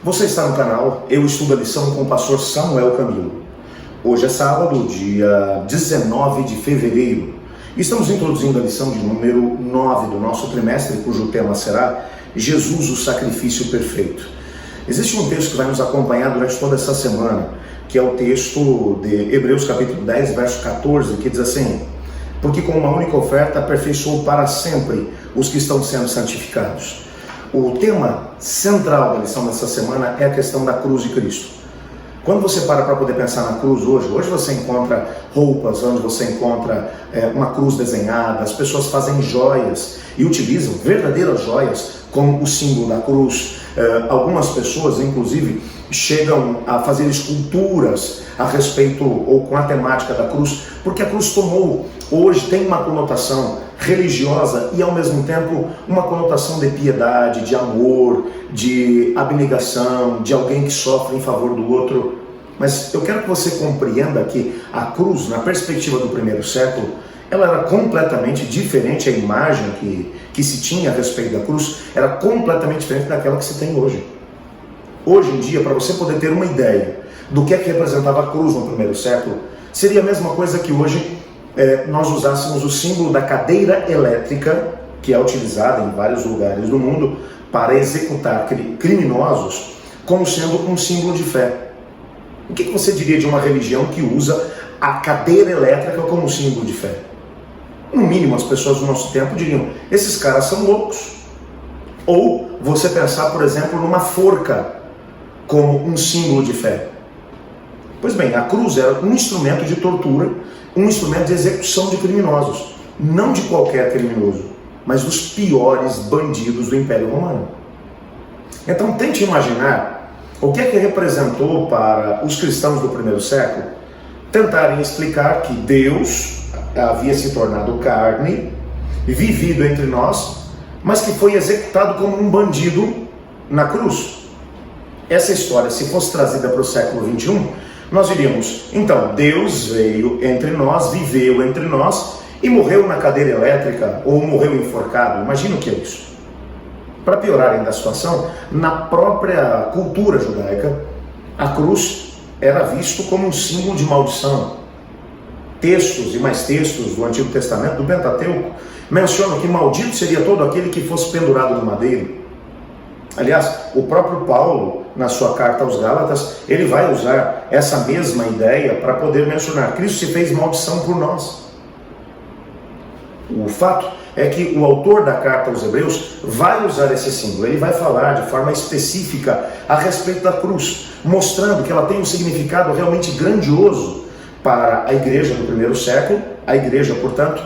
Você está no canal Eu Estudo a Lição com o pastor Samuel Camilo. Hoje é sábado, dia 19 de fevereiro. Estamos introduzindo a lição de número 9 do nosso trimestre, cujo tema será Jesus, o sacrifício perfeito. Existe um texto que vai nos acompanhar durante toda essa semana, que é o texto de Hebreus capítulo 10, verso 14, que diz assim: porque com uma única oferta aperfeiçoou para sempre os que estão sendo santificados. O tema central da lição dessa semana é a questão da cruz de Cristo. Quando você para poder pensar na cruz hoje você encontra roupas, onde você encontra uma cruz desenhada, as pessoas fazem joias e utilizam verdadeiras joias como o símbolo da cruz. Algumas pessoas, inclusive, chegam a fazer esculturas a respeito ou com a temática da cruz, porque a cruz hoje tem uma conotação religiosa e ao mesmo tempo uma conotação de piedade, de amor, de abnegação, de alguém que sofre em favor do outro. Mas eu quero que você compreenda que a cruz, na perspectiva do primeiro século, ela era completamente diferente. A imagem que se tinha a respeito da cruz era completamente diferente daquela que se tem hoje. Hoje em dia, para você poder ter uma ideia do que é que representava a cruz no primeiro século, seria a mesma coisa que hoje nós usássemos o símbolo da cadeira elétrica, que é utilizada em vários lugares do mundo para executar criminosos, como sendo um símbolo de fé. O que você diria de uma religião que usa a cadeira elétrica como símbolo de fé? No mínimo, as pessoas do nosso tempo diriam: esses caras são loucos. Ou você pensar, por exemplo, numa forca como um símbolo de fé. Pois bem, a cruz era um instrumento de tortura, um instrumento de execução de criminosos. Não de qualquer criminoso, mas dos piores bandidos do Império Romano. Então tente imaginar o que é que representou para os cristãos do primeiro século tentarem explicar que Deus havia se tornado carne, vivido entre nós, mas que foi executado como um bandido na cruz. Essa história, se fosse trazida para o século 21, nós diríamos: então, Deus veio entre nós, viveu entre nós e morreu na cadeira elétrica ou morreu enforcado. Imagina o que é isso. Para piorar ainda a situação, na própria cultura judaica, a cruz era visto como um símbolo de maldição. Textos e mais textos do Antigo Testamento, do Pentateuco, mencionam que maldito seria todo aquele que fosse pendurado no madeiro. Aliás, o próprio Paulo, na sua carta aos Gálatas, ele vai usar essa mesma ideia para poder mencionar: Cristo se fez maldição por nós. O fato é que o autor da carta aos Hebreus vai usar esse símbolo. Ele vai falar de forma específica a respeito da cruz, mostrando que ela tem um significado realmente grandioso para a igreja do primeiro século, a igreja, portanto,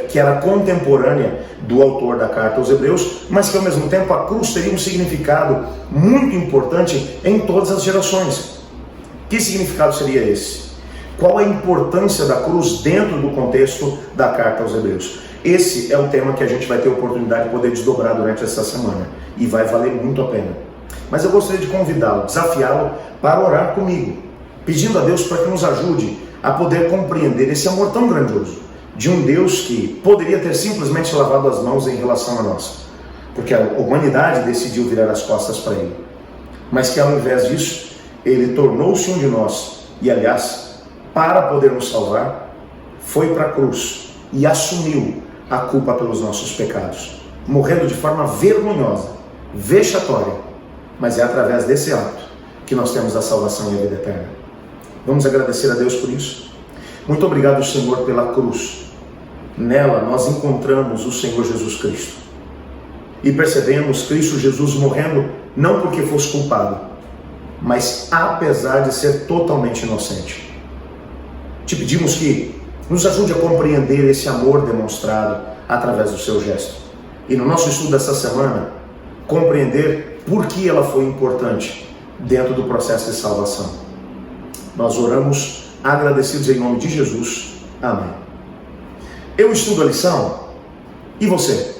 que era contemporânea do autor da carta aos Hebreus, mas que ao mesmo tempo a cruz teria um significado muito importante em todas as gerações. Que significado seria esse? Qual a importância da cruz dentro do contexto da carta aos Hebreus? Esse é o tema que a gente vai ter a oportunidade de poder desdobrar durante essa semana, e vai valer muito a pena. Mas eu gostaria de convidá-lo, desafiá-lo para orar comigo, pedindo a Deus para que nos ajude a poder compreender esse amor tão grandioso de um Deus que poderia ter simplesmente lavado as mãos em relação a nós, porque a humanidade decidiu virar as costas para Ele, mas que ao invés disso, Ele tornou-se um de nós, e aliás, para poder nos salvar, foi para a cruz e assumiu a culpa pelos nossos pecados, morrendo de forma vergonhosa, vexatória, mas é através desse ato que nós temos a salvação e a vida eterna. Vamos agradecer a Deus por isso. Muito obrigado, Senhor, pela cruz. Nela nós encontramos o Senhor Jesus Cristo e percebemos Cristo Jesus morrendo não porque fosse culpado, mas apesar de ser totalmente inocente. Te pedimos que nos ajude a compreender esse amor demonstrado através do seu gesto, e no nosso estudo dessa semana compreender por que ela foi importante dentro do processo de salvação. Nós oramos agradecidos em nome de Jesus. Amém. Eu estudo a lição, e você?